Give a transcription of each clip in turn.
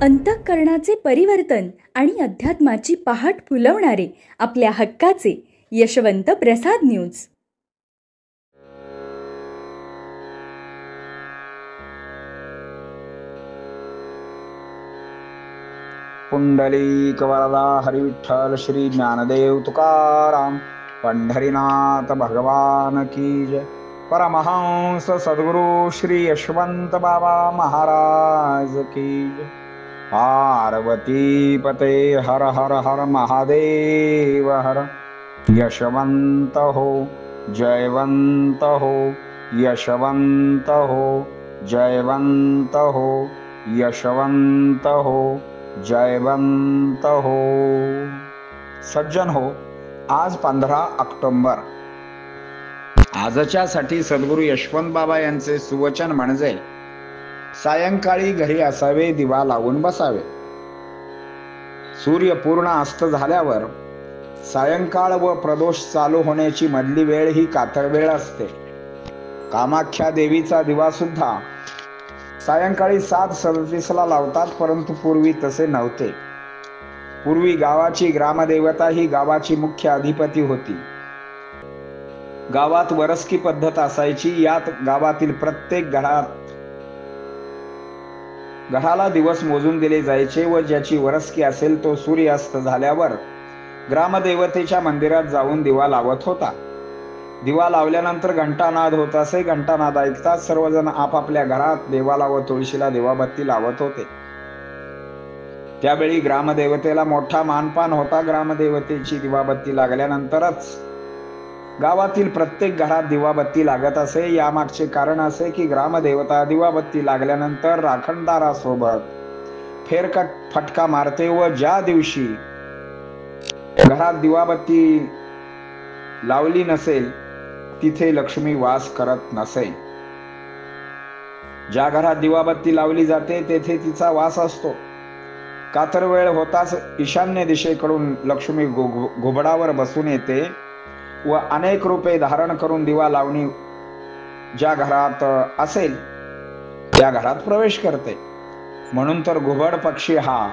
अंतःकरणाचे परिवर्तन आणि अध्यात्माची पहाट फुलवणारे आपल्या हक्काचे यशवंत प्रसाद न्यूज. पुंडलिक वरदा हरी विठ्ठल श्री ज्ञानदेव तुकाराम पंढरीनाथ भगवान की जय. परमहंस सद्गुरु श्री यशवंत बाबा महाराज की जय. पार्वती पते हर हर हर महादेव हर. यशवंत हो जयवंत हो, यशवंत हो जयवंत हो, यशवंत हो जयवंत हो. सज्जन हो, आज 15 ऑक्टोबर. आजच्या साठी सद्गुरू यशवंत बाबा यांचे सुवचन म्हणजे सायंकाळी घरी असावे, दिवा लावून बसावे. सूर्य पूर्ण अस्त झाल्यावर सायंकाळ व प्रदोष चालू होण्याची मधली वेळ ही कातळ वेळ असते. कामाख्या देवीचा दिवा सुद्धा सायंकाळी 7:37 लावतात, परंतु पूर्वी तसे नव्हते. पूर्वी गावाची ग्रामदेवता ही गावाची मुख्य अधिपती होती. गावात वरसकी पद्धत असायची. यात गावातील प्रत्येक घराला दिवस मोजून दिले जायचे व ज्याची वरसकी असेल तो सूर्यास्त झाल्यावर ग्रामदेवतेच्या मंदिरात जाऊन दिवा लावत होता. दिवा लावल्यानंतर घंटानाद होत असे. घंटानाद ऐकताच सर्वजण आपापल्या घरात देवाला व तुळशीला दिवाबत्ती लावत होते. त्यावेळी ग्रामदेवतेला मोठा मानपान होता. ग्रामदेवतेची दिवाबत्ती लागल्यानंतरच गावातील प्रत्येक घरात दिवाबत्ती लागत असे. यामागचे कारण असे की ग्रामदेवता दिवाबत्ती लागल्यानंतर राखणदारासोबत फटका मारते व ज्या दिवशी घरात दिवाबत्ती लावली नसेल तिथे लक्ष्मी वास करत नसे. ज्या घरात दिवाबत्ती लावली जाते तेथे तिचा वास असतो. कातर वेळ होताच ईशान्य दिशेकडून लक्ष्मी घुबडावर बसून येते व अनेक रूपे धारण करून दिवा लावणी ज्या घरात असेल त्या घरात प्रवेश करते. म्हणून तर घुबड पक्षी हा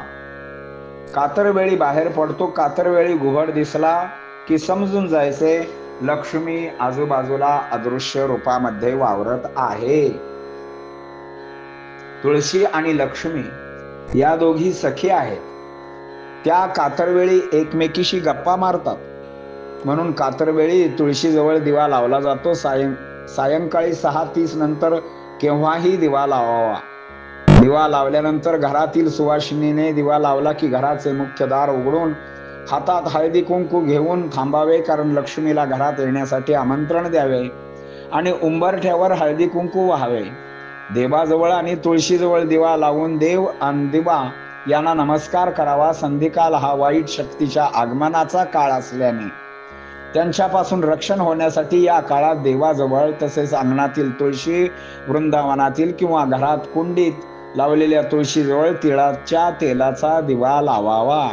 कातरवेळी बाहेर पडतो. कातरवेळी घुबड दिसला की समजून जायचे लक्ष्मी आजूबाजूला अदृश्य रूपामध्ये वावरत आहे. तुळशी आणि लक्ष्मी या दोघी सखी आहेत. त्या कातरवेळी एकमेकीशी गप्पा मारतात. म्हणून कातरवेळी तुळशीजवळ दिवा लावला जातो. सायंकाळी 6:30 नंतर केव्हाही दिवा लावावा. दिवा लावल्यानंतर घरातील सुवासिनीने दिवा लावला की घराचे मुख्य दार उघडून हातात हळदी कुंकू घेऊन थांबावे, कारण लक्ष्मीला घरात येण्यासाठी आमंत्रण द्यावे आणि उंबरठ्यावर हळदी कुंकू व्हावे. देवाजवळ आणि तुळशीजवळ दिवा लावून देव आणि दिवा यांना नमस्कार करावा. संधिकाल हा वाईट शक्तीच्या आगमनाचा काळ असल्याने त्यांच्यापासून रक्षण होण्यासाठी या काळात देवाजवळ तसेच अंगणातील तुळशी, वृंदावनातील किंवा घरात कुंडीत लावलेल्या तुळशीजवळ तिळाच्या तेलाचा दिवा लावावा.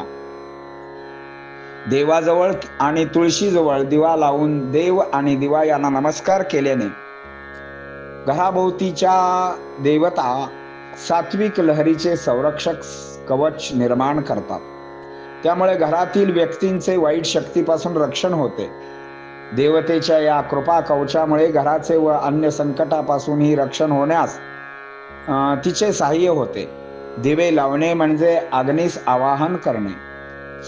देवाजवळ आणि तुळशीजवळ दिवा लावून देव आणि दिवा यांना नमस्कार केल्याने घराभोवतीच्या देवता सात्विक लहरीचे संरक्षक कवच निर्माण करतात. त्यामुळे घरातील व्यक्तींचे वाईट शक्तीपासून रक्षण होते. देवतेच्या या कृपा कवचामुळे घराचे व अन्य संकटापासूनही रक्षण होण्यास तिचे सहाय्य होते. दिवे लावणे म्हणजे अग्नीस आवाहन करणे.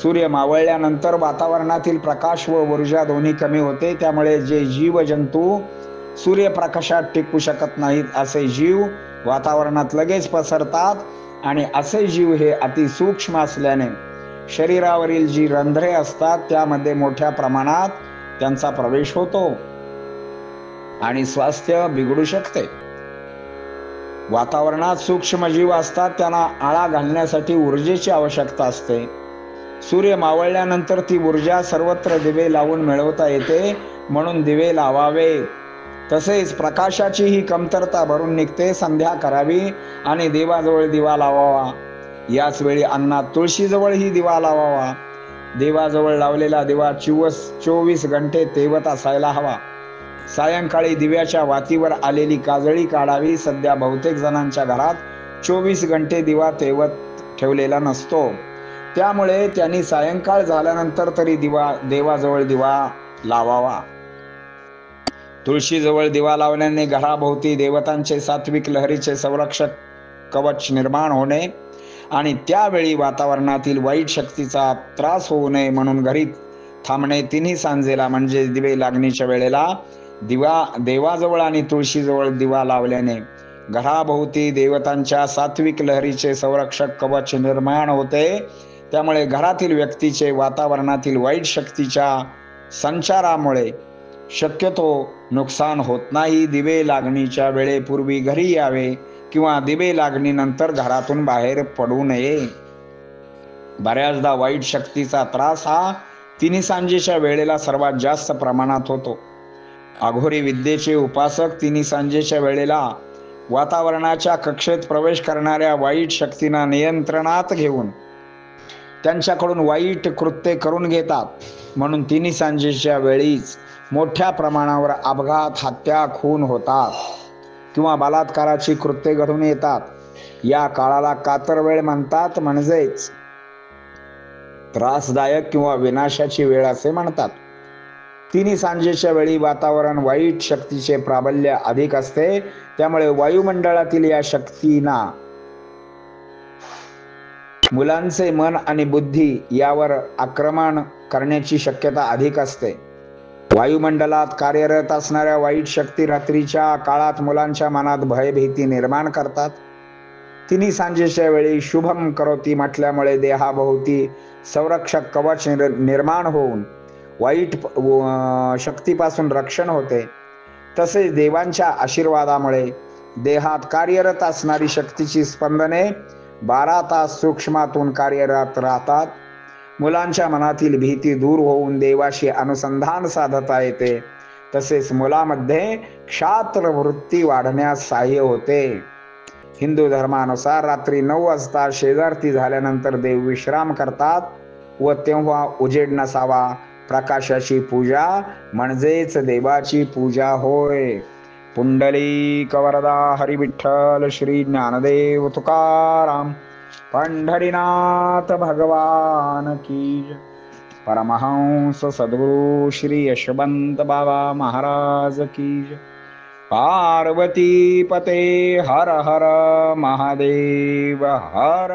सूर्य मावळल्यानंतर वातावरणातील प्रकाश व ऊर्जा दोन्ही कमी होते. त्यामुळे जे जीव जंतू सूर्यप्रकाशात टिकू शकत नाहीत असे जीव वातावरणात लगेच पसरतात आणि असे जीव हे अतिसूक्ष्म असल्याने शरीरावरील जी रंध्रे असतात त्यामध्ये मोठ्या प्रमाणात त्यांचा प्रवेश होतो आणि स्वास्थ्य बिघडू शकते. वातावरणात सूक्ष्म जीव असतात, त्यांना आळा घालण्यासाठी ऊर्जेची आवश्यकता असते. सूर्य मावळल्यानंतर ती ऊर्जा सर्वत्र दिवे लावून मिळवता येते, म्हणून दिवे लावावे. तसेच प्रकाशाची ही कमतरता भरून निघते. संध्या करावी आणि देवाजवळ दिवा लावावा. याच वेळी अंगणात तुळशीजवळही दिवा लावावा. देवाजवळ लावलेला दिवा 24 घंटे तेवत असायला हवा. सायंकाळी दिव्याच्या वातीवर आलेली काजळी काढावी. सध्या बहुतेक जणांच्या घरात 24 घंटे दिवा तेवत ठेवलेला नसतो. त्यामुळे त्यांनी सायंकाळ झाल्यानंतर तरी देवाजवळ दिवा लावावा. तुळशीजवळ दिवा लावल्याने घराभोवती देवतांचे सात्विक लहरीचे संरक्षक कवच निर्माण होणे आणि त्यावेळी वातावरणातील वाईट शक्तीचा त्रास होऊ नये म्हणून घरी थांबणे. तिन्ही सांजेला म्हणजे दिवे लागणीच्या वेळेला देवाजवळ आणि तुळशीजवळ दिवा लावल्याने घराभोवती देवतांच्या सात्विक लहरीचे संरक्षक कवच निर्माण होते. त्यामुळे घरातील व्यक्तीचे वातावरणातील वाईट शक्तीच्या संचारामुळे शक्यतो नुकसान होत नाही. दिवे लागणीच्या वेळेपूर्वी घरी यावे किंवा दिवे लागणीनंतर घरातून बाहेर पडू नये. बऱ्याचदा वाईट शक्तीचा त्रास हा तिन्ही सांजेच्या वेळेला सर्वात जास्त प्रमाणात होतो. अघोरी विद्येचे उपासक तिन्ही सांजेच्या वेळेला वातावरणाच्या कक्षेत प्रवेश करणाऱ्या वाईट शक्तींना नियंत्रणात घेऊन त्यांच्याकडून वाईट कृत्ये करून घेतात. म्हणून तिन्ही सांजेच्या वेळीच मोठ्या प्रमाणावर अपघात, हत्या, खून होतात किंवा बलात्काराची कृत्ये घडून येतात. या काळाला कातरवेळ म्हणतात, म्हणजेच त्रासदायक किंवा विनाशाची वेळ असे म्हणतात. तिन्ही सांजेच्या वेळी वातावरण वाईट शक्तीचे प्राबल्य अधिक असते. त्यामुळे वायुमंडळातील या शक्तींना मुलांचे मन आणि बुद्धी यावर आक्रमण करण्याची शक्यता अधिक असते. वायुमंडलात कार्यरत असणाऱ्या वाईट शक्ती रात्रीच्या काळात मुलांच्या मनात भयभीती निर्माण करतात. तिन्ही सांजेच्या वेळी शुभम करोती म्हटल्यामुळे देहाभोवती संरक्षक कवच निर्माण होऊन वाईट शक्तीपासून रक्षण होते. तसेच देवांच्या आशीर्वादामुळे देहात कार्यरत असणारी शक्तीची स्पंदने 12 तास सूक्ष्मातून कार्यरत राहतात. मुलांच्या मनातील भीती दूर होऊन देवाशी अनुसंधान साधता येते. तसेच मुलामध्ये क्षात्र वृत्ती वाढण्यास सहाय्य होते. हिंदू धर्मानुसार रात्री 9 वाजता शेजारती झाल्यानंतर देव विश्राम करतात व तेव्हा उजेड नसावा. प्रकाशाची पूजा म्हणजेच देवाची पूजा होय. पुंडलिक वरदा हरी विठ्ठल श्री ज्ञानदेव तुकाराम पंढरीनाथ भगवान की जय. परमहंस सद्गुरु श्री यशवंत बाबा महाराज की जय. पार्वती पते हर हर महादेव हर.